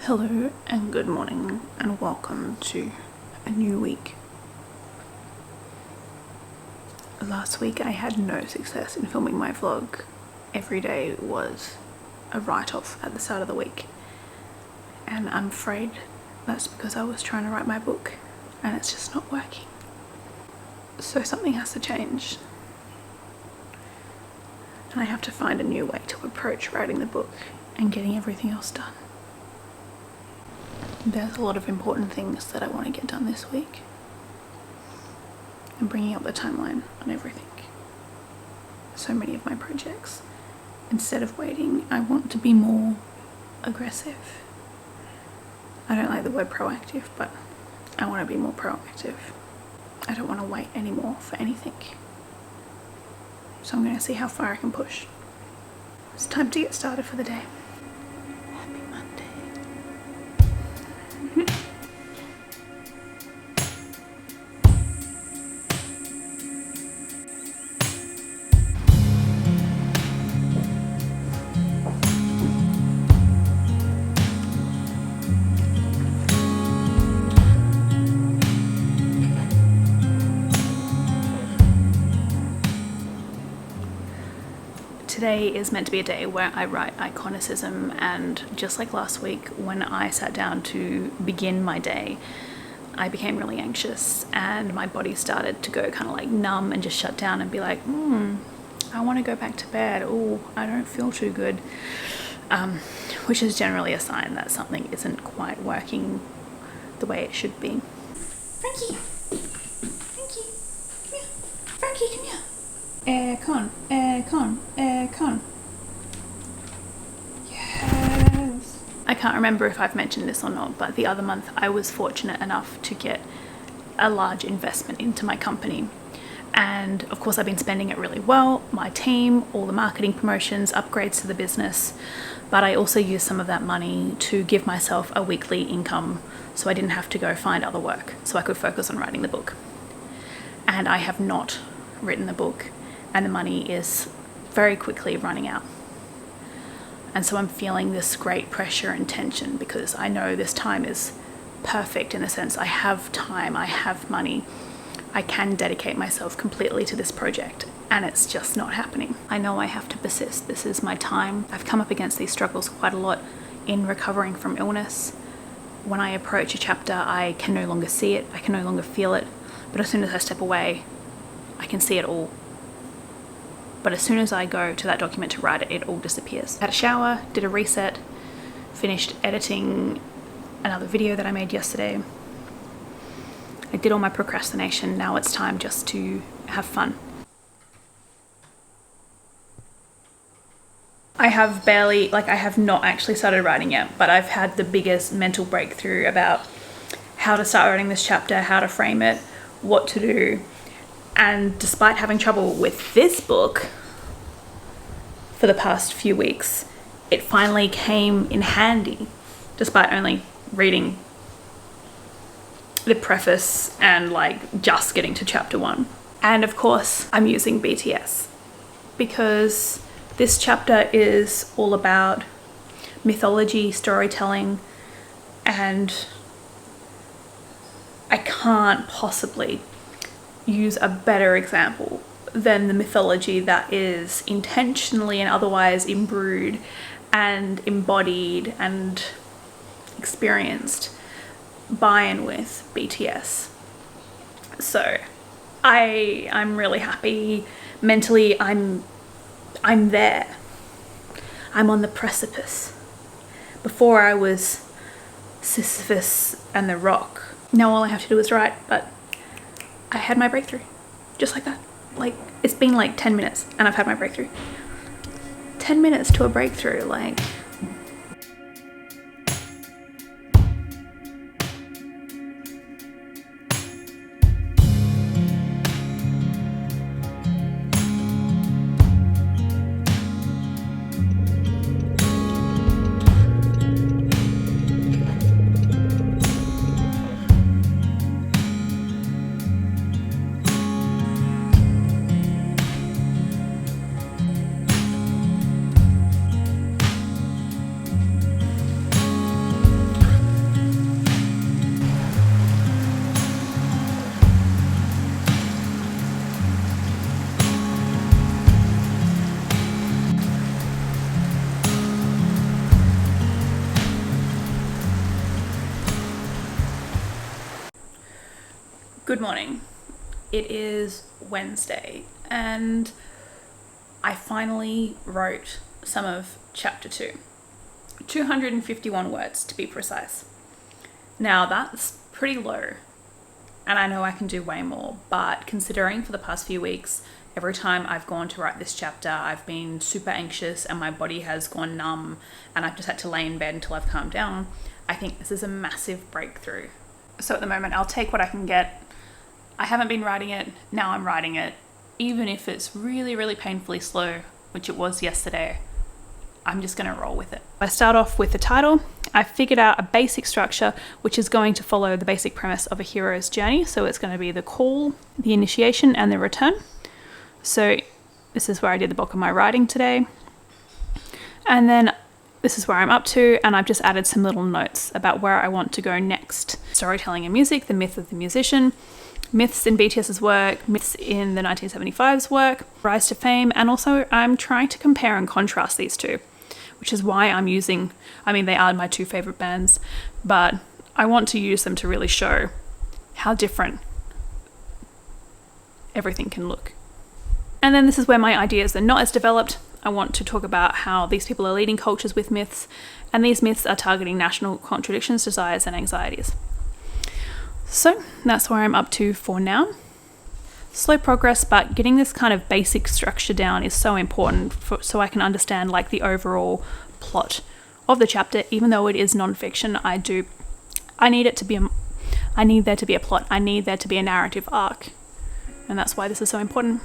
Hello and good morning and welcome to a new week. Last week I had no success in filming my vlog. Every day was a write-off at the start of the week, and I'm afraid that's because I was trying to write my book and it's just not working. So something has to change, and I have to find a new way to approach writing the book and getting everything else done. There's a lot of important things that I want to get done this week. I'm bringing up the timeline on everything. So many of my projects. Instead of waiting, I want to be more aggressive. I don't like the word proactive, but I want to be more proactive. I don't want to wait anymore for anything. So I'm going to see how far I can push. It's time to get started for the day. Happy Monday. Today is meant to be a day where I write Iconicism, and just like last week when I sat down to begin my day, I became really anxious and my body started to go kind of like numb and just shut down and be like, I want to go back to bed. Oh, I don't feel too good. Which is generally a sign that something isn't quite working the way it should be. Frankie, come here. Frankie, come here. Aircon. Yes. I can't remember if I've mentioned this or not, but the other month I was fortunate enough to get a large investment into my company. And of course I've been spending it really well, my team, all the marketing promotions, upgrades to the business, but I also used some of that money to give myself a weekly income so I didn't have to go find other work, so I could focus on writing the book. And I have not written the book, and the money is very quickly running out. And so I'm feeling this great pressure and tension because I know this time is perfect in the sense I have time, I have money, I can dedicate myself completely to this project, and it's just not happening. I know I have to persist. This is my time. I've come up against these struggles quite a lot in recovering from illness. When I approach a chapter, I can no longer see it, I can no longer feel it, but as soon as I step away, I can see it all. But as soon as I go to that document to write it, it all disappears. Had a shower, did a reset, finished editing another video that I made yesterday. I did all my procrastination. Now it's time just to have fun. I have not actually started writing yet, but I've had the biggest mental breakthrough about how to start writing this chapter, how to frame it, what to do. And despite having trouble with this book for the past few weeks, it finally came in handy, despite only reading the preface and just getting to chapter 1. And of course, I'm using BTS because this chapter is all about mythology, storytelling, and I can't possibly use a better example than the mythology that is intentionally and otherwise imbrued and embodied and experienced by and with BTS. So I'm really happy. Mentally, I'm there. I'm on the precipice. Before I was Sisyphus and the rock. Now all I have to do is write, but I had my breakthrough, just like that. It's been 10 minutes and I've had my breakthrough. 10 minutes to a breakthrough, Good morning. It is Wednesday and I finally wrote some of chapter 2. 251 words to be precise. Now that's pretty low and I know I can do way more, but considering for the past few weeks, every time I've gone to write this chapter, I've been super anxious and my body has gone numb and I've just had to lay in bed until I've calmed down. I think this is a massive breakthrough. So at the moment, I'll take what I can get. I haven't been writing it, now I'm writing it. Even if it's really, really painfully slow, which it was yesterday, I'm just going to roll with it. I start off with the title. I figured out a basic structure, which is going to follow the basic premise of a hero's journey. So it's going to be the call, the initiation, and the return. So this is where I did the bulk of my writing today. And then this is where I'm up to, and I've just added some little notes about where I want to go next. Storytelling and music, the myth of the musician, myths in BTS's work, myths in the 1975's work, rise to fame, and also I'm trying to compare and contrast these two, which is why they are my two favorite bands, but I want to use them to really show how different everything can look. And then this is where my ideas are not as developed. I want to talk about how these people are leading cultures with myths, and these myths are targeting national contradictions, desires, and anxieties. So that's where I'm up to for now. Slow progress, but getting this kind of basic structure down is so important so I can understand like the overall plot of the chapter. Even though it is non-fiction, I need there to be a plot. I need there to be a narrative arc, and that's why this is so important.